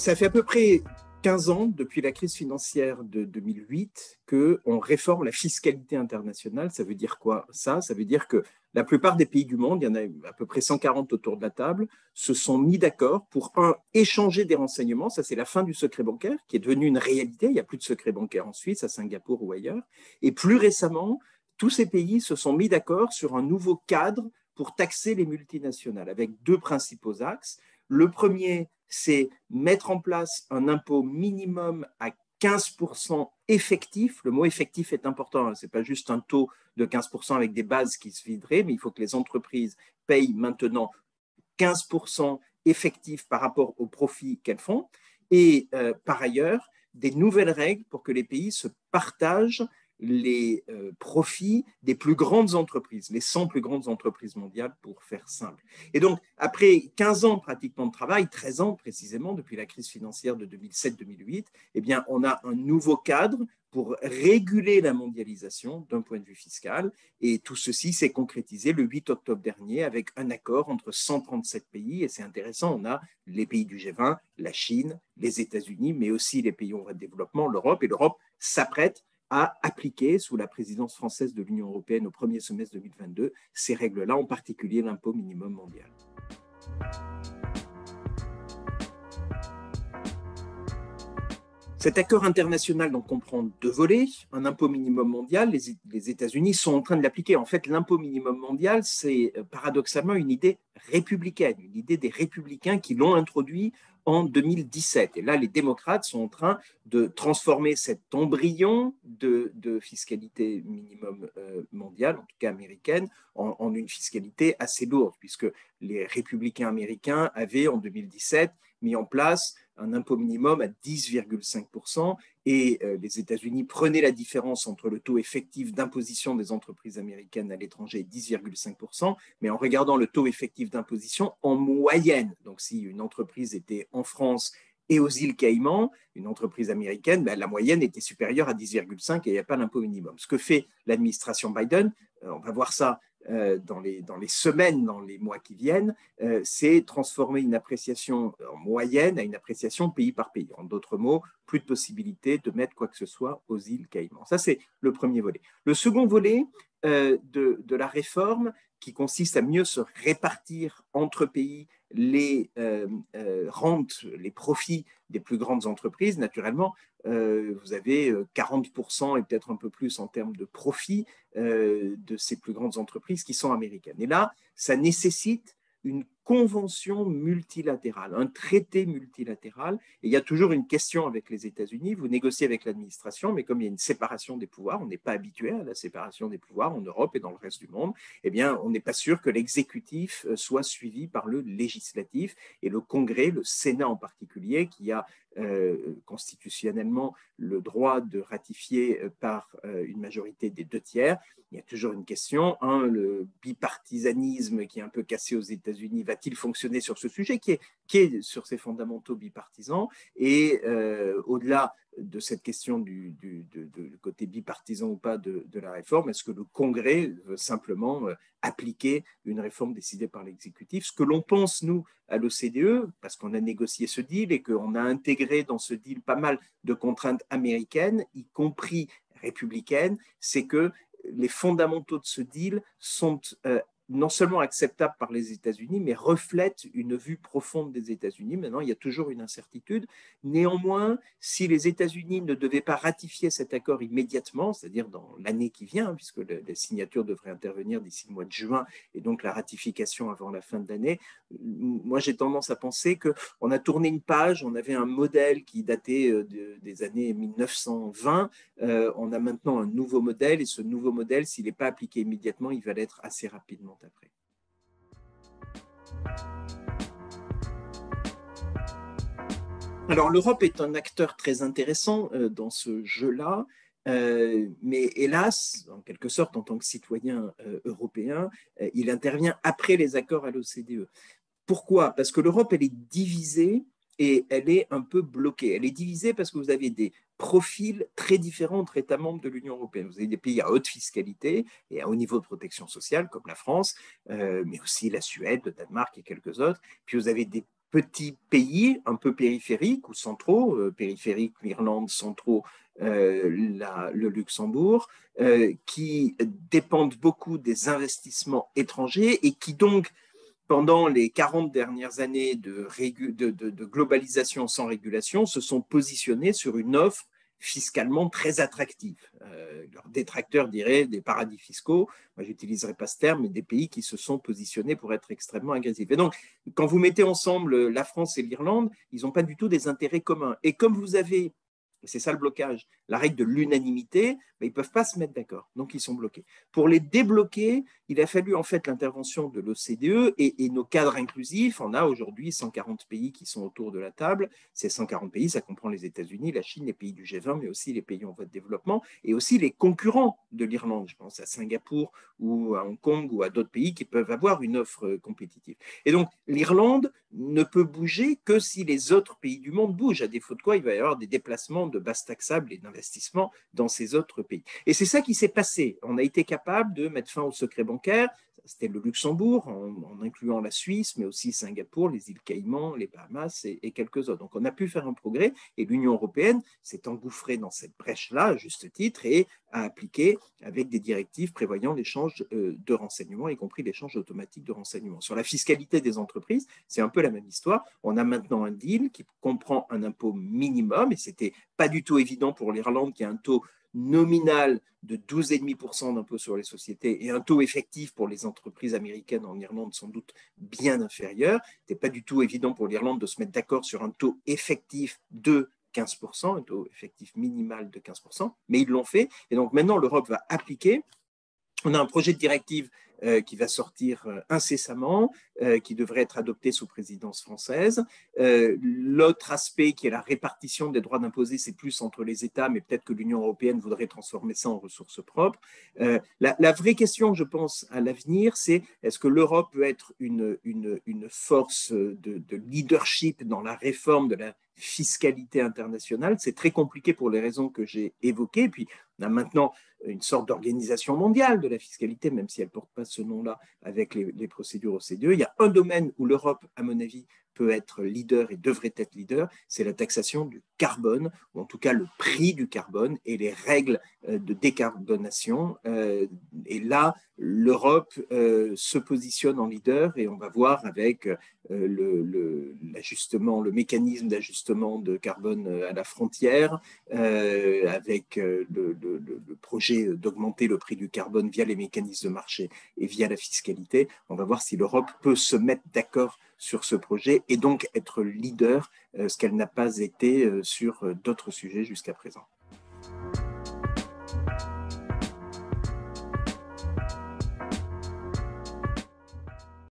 Ça fait à peu près 15 ans, depuis la crise financière de 2008, qu'on réforme la fiscalité internationale. Ça veut dire quoi, ça? Ça veut dire que la plupart des pays du monde, il y en a à peu près 140 autour de la table, se sont mis d'accord pour, échanger des renseignements. Ça, c'est la fin du secret bancaire, qui est devenu une réalité. Il n'y a plus de secret bancaire en Suisse, à Singapour ou ailleurs. Et plus récemment, tous ces pays se sont mis d'accord sur un nouveau cadre pour taxer les multinationales, avec deux principaux axes. Le premier, c'est mettre en place un impôt minimum à 15% effectif. Le mot effectif est important, ce n'est pas juste un taux de 15% avec des bases qui se videraient, mais il faut que les entreprises payent maintenant 15% effectif par rapport aux profits qu'elles font. Et par ailleurs, des nouvelles règles pour que les pays se partagent les profits des plus grandes entreprises, les 100 plus grandes entreprises mondiales, pour faire simple. Et donc, après 15 ans pratiquement de travail, 13 ans précisément, depuis la crise financière de 2007-2008, eh bien, on a un nouveau cadre pour réguler la mondialisation d'un point de vue fiscal. Et tout ceci s'est concrétisé le 8 octobre dernier avec un accord entre 137 pays. Et c'est intéressant, on a les pays du G20, la Chine, les États-Unis, mais aussi les pays en voie de développement, l'Europe. Et l'Europe s'apprête à appliquer, sous la présidence française de l'Union européenne au premier semestre 2022, ces règles-là, en particulier l'impôt minimum mondial. Cet accord international donc, comprend deux volets. Un impôt minimum mondial, les États-Unis sont en train de l'appliquer. En fait, l'impôt minimum mondial, c'est paradoxalement une idée républicaine, une idée des républicains qui l'ont introduit en 2017. Et là, les démocrates sont en train de transformer cet embryon de fiscalité minimum mondiale, en tout cas américaine, en une fiscalité assez lourde, puisque les républicains américains avaient en 2017 mis en place un impôt minimum à 10,5% et les États-Unis prenaient la différence entre le taux effectif d'imposition des entreprises américaines à l'étranger, 10,5%, mais en regardant le taux effectif d'imposition en moyenne. Donc, si une entreprise était en France et aux îles Caïmans, une entreprise américaine, ben, la moyenne était supérieure à 10,5 et il n'y a pas d'impôt minimum. Ce que fait l'administration Biden, on va voir ça dans les semaines, dans les mois qui viennent, c'est transformer une appréciation en moyenne à une appréciation pays par pays. En d'autres mots, plus de possibilité de mettre quoi que ce soit aux îles Caïmans. Ça, c'est le premier volet. Le second volet de la réforme, qui consiste à mieux se répartir entre pays les rentes, les profits des plus grandes entreprises. Naturellement, vous avez 40% et peut-être un peu plus en termes de profit de ces plus grandes entreprises qui sont américaines. Et là, ça nécessite une convention multilatérale, un traité multilatéral. Et il y a toujours une question avec les États-Unis. Vous négociez avec l'administration, mais comme il y a une séparation des pouvoirs, on n'est pas habitué à la séparation des pouvoirs en Europe et dans le reste du monde, eh bien, on n'est pas sûr que l'exécutif soit suivi par le législatif. Et le Congrès, le Sénat en particulier, qui a constitutionnellement le droit de ratifier par une majorité des 2/3, il y a toujours une question. Le bipartisanisme qui est un peu cassé aux États-Unis va-t-il fonctionner sur ce sujet qui est sur ses fondamentaux bipartisans? Et au-delà de cette question du côté bipartisan ou pas de la réforme, est-ce que le Congrès veut simplement appliquer une réforme décidée par l'exécutif? Ce que l'on pense, nous, à l'OCDE, parce qu'on a négocié ce deal et qu'on a intégré dans ce deal pas mal de contraintes américaines, y compris républicaines, c'est que les fondamentaux de ce deal sont non seulement acceptables par les États-Unis, mais reflètent une vue profonde des États-Unis. Maintenant, il y a toujours une incertitude. Néanmoins, si les États-Unis ne devaient pas ratifier cet accord immédiatement, c'est-à-dire dans l'année qui vient, puisque les signatures devraient intervenir d'ici le mois de juin, et donc la ratification avant la fin de l'année, moi j'ai tendance à penser qu'on a tourné une page, on avait un modèle qui datait des années 1920, on a maintenant un nouveau modèle, et ce nouveau modèle, s'il n'est pas appliqué immédiatement, il va l'être assez rapidement après. Alors, l'Europe est un acteur très intéressant dans ce jeu-là, mais hélas, en quelque sorte, en tant que citoyen européen, il intervient après les accords à l'OCDE. Pourquoi? Parce que l'Europe, elle est divisée et elle est un peu bloquée. Elle est divisée parce que vous avez des profils très différents entre États membres de l'Union européenne. Vous avez des pays à haute fiscalité et à haut niveau de protection sociale, comme la France, mais aussi la Suède, le Danemark et quelques autres. Puis vous avez des petits pays un peu périphériques ou centraux, périphériques, l'Irlande, centraux, le Luxembourg, qui dépendent beaucoup des investissements étrangers et qui donc, pendant les 40 dernières années de globalisation sans régulation, se sont positionnés sur une offre fiscalement très attractive. Leurs détracteurs diraient des paradis fiscaux, moi j'utiliserai pas ce terme, mais des pays qui se sont positionnés pour être extrêmement agressifs. Et donc, quand vous mettez ensemble la France et l'Irlande, ils n'ont pas du tout des intérêts communs. Et comme vous avez, c'est ça le blocage, la règle de l'unanimité, ils ne peuvent pas se mettre d'accord, donc ils sont bloqués. Pour les débloquer, il a fallu en fait l'intervention de l'OCDE et nos cadres inclusifs. On a aujourd'hui 140 pays qui sont autour de la table. Ces 140 pays, ça comprend les États-Unis, la Chine, les pays du G20, mais aussi les pays en voie de développement et aussi les concurrents de l'Irlande. Je pense à Singapour ou à Hong Kong ou à d'autres pays qui peuvent avoir une offre compétitive. Et donc l'Irlande ne peut bouger que si les autres pays du monde bougent, à défaut de quoi il va y avoir des déplacements de base taxable et d'investissement dans ces autres pays. Et c'est ça qui s'est passé. On a été capable de mettre fin au secret bancaire. C'était le Luxembourg, en incluant la Suisse, mais aussi Singapour, les îles Caïmans, les Bahamas et quelques autres. Donc on a pu faire un progrès et l'Union européenne s'est engouffrée dans cette brèche-là, à juste titre, et a appliqué avec des directives prévoyant l'échange de renseignements, y compris l'échange automatique de renseignements. Sur la fiscalité des entreprises, c'est un peu la même histoire. On a maintenant un deal qui comprend un impôt minimum, et c'était pas du tout évident pour l'Irlande qui a un taux nominal de 12,5% d'impôt sur les sociétés et un taux effectif pour les entreprises américaines en Irlande sans doute bien inférieur. Ce n'était pas du tout évident pour l'Irlande de se mettre d'accord sur un taux effectif de 15%, un taux effectif minimal de 15%, mais ils l'ont fait. Et donc maintenant, l'Europe va appliquer. On a un projet de directive qui va sortir incessamment, qui devrait être adopté sous présidence française. L'autre aspect qui est la répartition des droits d'imposer, c'est plus entre les États, mais peut-être que l'Union européenne voudrait transformer ça en ressources propres. La vraie question, je pense, à l'avenir, c'est est-ce que l'Europe peut être une force de leadership dans la réforme de la fiscalité internationale? C'est très compliqué pour les raisons que j'ai évoquées. Puis, on a maintenant une sorte d'organisation mondiale de la fiscalité, même si elle ne porte pas ce nom-là avec les procédures OCDE. Il y a un domaine où l'Europe, à mon avis, peut être leader et devrait être leader, c'est la taxation du carbone, ou en tout cas le prix du carbone et les règles de décarbonation. Et là, l'Europe se positionne en leader et on va voir avec l'ajustement, le mécanisme d'ajustement de carbone à la frontière, avec le projet d'augmenter le prix du carbone via les mécanismes de marché et via la fiscalité. On va voir si l'Europe peut se mettre d'accord sur ce projet et donc être leader, ce qu'elle n'a pas été sur d'autres sujets jusqu'à présent.